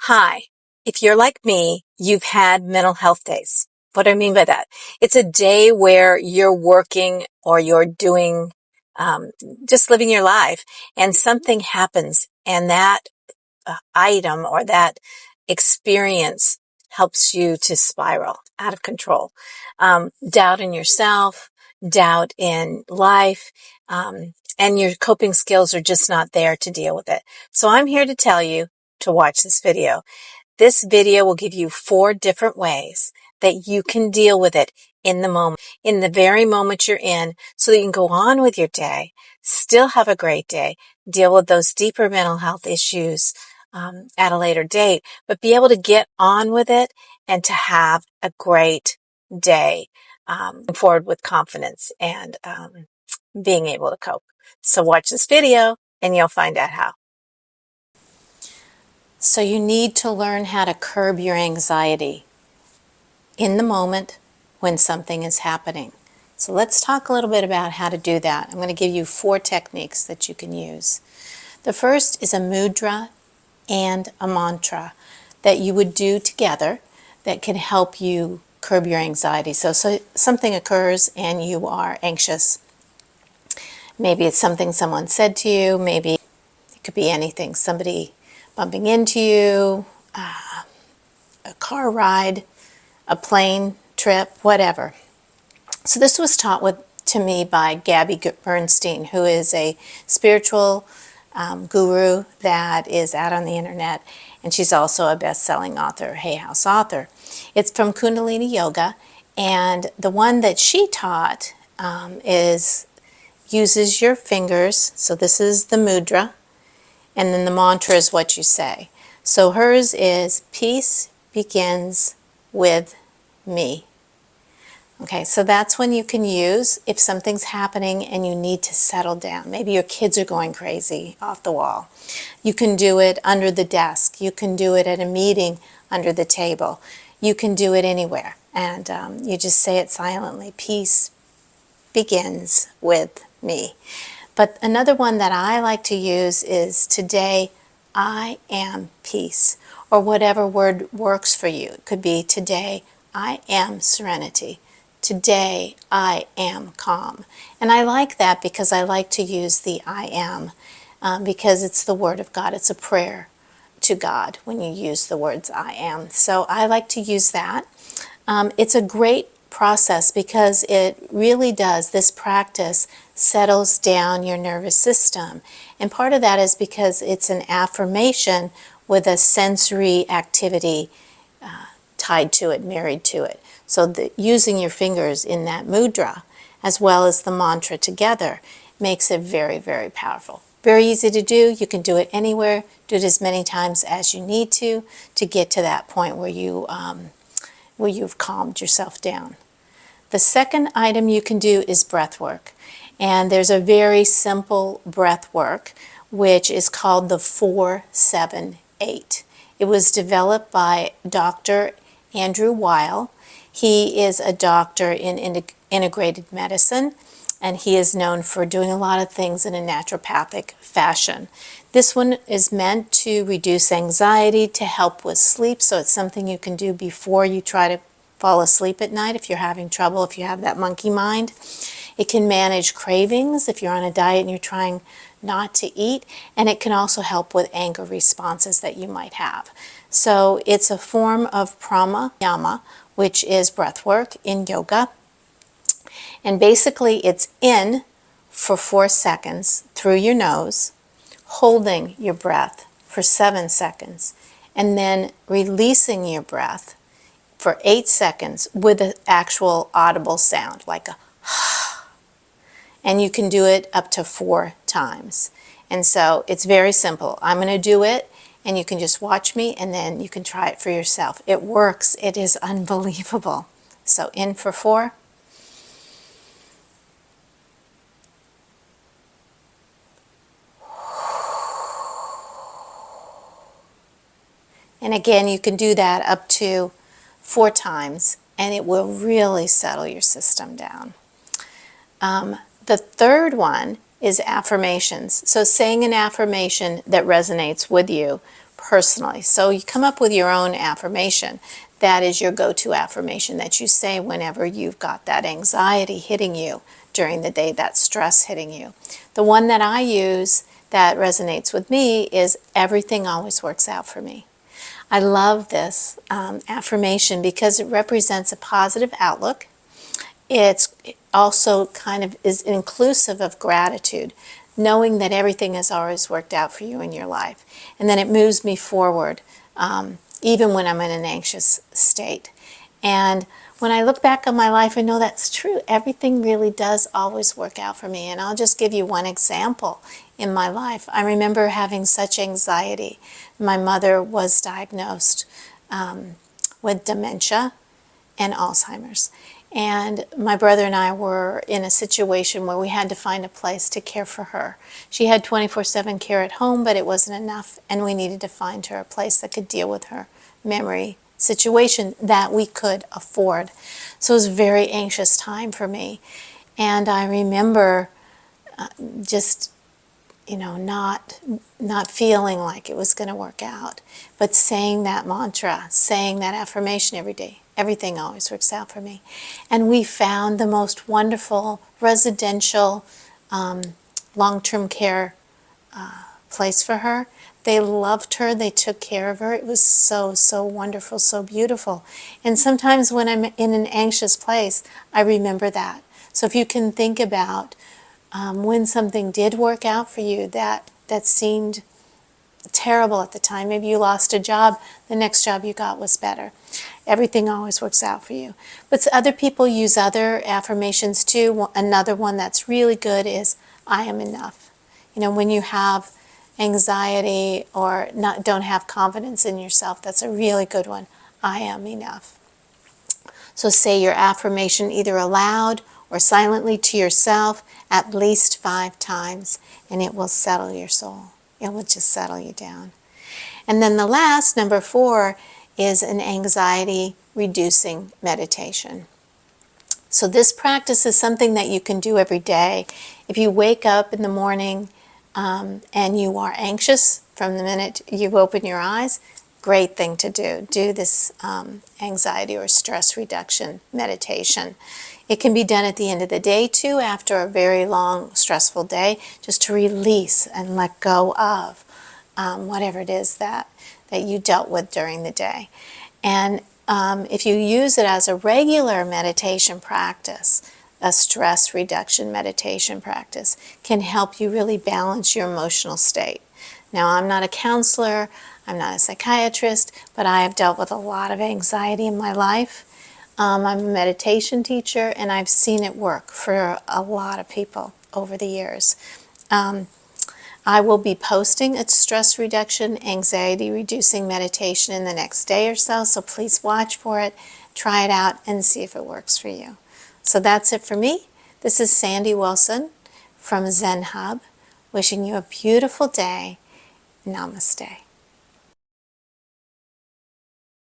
Hi, if you're like me, you've had mental health days. What do I mean by that? It's a day where you're working or you're doing, um, just living your life and something happens and that item or that experience helps you to spiral out of control. Doubt in yourself, doubt in life, and your coping skills are just not there to deal with it. So I'm here to tell you to watch this video. This video will give you 4 different ways that you can deal with it in the moment, in the very moment you're in, so that you can go on with your day, still have a great day, deal with those deeper mental health issues at a later date, but be able to get on with it and to have a great day forward with confidence and being able to cope. So watch this video and you'll find out how. So you need to learn how to curb your anxiety in the moment when something is happening. So let's talk a little bit about how to do that. I'm going to give you 4 techniques that you can use. The first is a mudra and a mantra that you would do together that can help you curb your anxiety. So something occurs and you are anxious. Maybe it's something someone said to you, maybe it could be anything, somebody bumping into you, a car ride, a plane trip, whatever. So this was taught to me by Gabby Bernstein, who is a spiritual guru that is out on the internet, and she's also a best-selling author, Hay House author. It's from Kundalini Yoga, and the one that she taught uses your fingers. So this is the mudra, and then the mantra is what you say. So hers is, peace begins with me. Okay, so that's when you can use if something's happening and you need to settle down. Maybe your kids are going crazy off the wall. You can do it under the desk. You can do it at a meeting under the table. You can do it anywhere. And you just say it silently. Peace begins with me. But another one that I like to use is, today I am peace, or whatever word works for you. It could be, today I am serenity. Today I am calm. And I like that because I like to use the I am because it's the word of God. It's a prayer to God when you use the words I am. So I like to use that. It's a great process because it really does, this practice settles down your nervous system. And part of that is because it's an affirmation with a sensory activity tied to it, married to it. So using your fingers in that mudra as well as the mantra together makes it very, very powerful. Very easy to do. You can do it anywhere. Do it as many times as you need to get to that point where you've calmed yourself down. The second item you can do is breath work. And there's a very simple breath work which is called the 4-7-8. It was developed by Dr. Andrew Weil. He is a doctor in integrated medicine, and he is known for doing a lot of things in a naturopathic fashion. This one is meant to reduce anxiety, to help with sleep, so it's something you can do before you try to fall asleep at night if you're having trouble, if you have that monkey mind. It can manage cravings if you're on a diet and you're trying not to eat, and it can also help with anger responses that you might have. So it's a form of pranayama, which is breath work in yoga. And basically it's in for 4 seconds through your nose, holding your breath for 7 seconds, and then releasing your breath for 8 seconds with an actual audible sound, like a and you can do it up to 4 times. And so it's very simple. I'm going to do it, and you can just watch me, and then you can try it for yourself. It works. It is unbelievable. So in for 4. And again, you can do that up to 4 times, and it will really settle your system down. The third one is affirmations. So saying an affirmation that resonates with you, personally. So you come up with your own affirmation. That is your go-to affirmation that you say whenever you've got that anxiety hitting you during the day, that stress hitting you. The one that I use that resonates with me is everything always works out for me. I love this affirmation because it represents a positive outlook. It's also kind of is inclusive of gratitude, knowing that everything has always worked out for you in your life. And then it moves me forward, even when I'm in an anxious state. And when I look back on my life, I know that's true. Everything really does always work out for me. And I'll just give you one example in my life. I remember having such anxiety. My mother was diagnosed with dementia and Alzheimer's. And my brother and I were in a situation where we had to find a place to care for her. She had 24/7 care at home, but it wasn't enough, and we needed to find her a place that could deal with her memory situation that we could afford. So it was a very anxious time for me. And I remember just not feeling like it was going to work out, but saying that mantra, saying that affirmation every day. Everything always works out for me. And we found the most wonderful residential long-term care place for her. They loved her. They took care of her. It was so, so wonderful, so beautiful. And sometimes when I'm in an anxious place, I remember that. So if you can think about when something did work out for you that seemed terrible at the time. Maybe you lost a job, the next job you got was better. Everything always works out for you. But other people use other affirmations too. Another one that's really good is, I am enough. When you have anxiety or don't have confidence in yourself, that's a really good one. I am enough. So say your affirmation either aloud or silently to yourself at least 5 times, and it will settle your soul. It will just settle you down. And then the last, number 4, is an anxiety reducing meditation. So this practice is something that you can do every day. If you wake up in the morning and you are anxious from the minute you open your eyes, great thing to do. Do this anxiety or stress reduction meditation. It can be done at the end of the day too, after a very long, stressful day, just to release and let go of whatever it is that you dealt with during the day. And if you use it as a regular meditation practice, a stress reduction meditation practice can help you really balance your emotional state. Now, I'm not a counselor, I'm not a psychiatrist, but I have dealt with a lot of anxiety in my life. I'm a meditation teacher, and I've seen it work for a lot of people over the years. I will be posting a stress reduction, anxiety reducing meditation in the next day or so, so please watch for it, try it out, and see if it works for you. So that's it for me. This is Sandy Wilson from Zen Hub, wishing you a beautiful day. Namaste.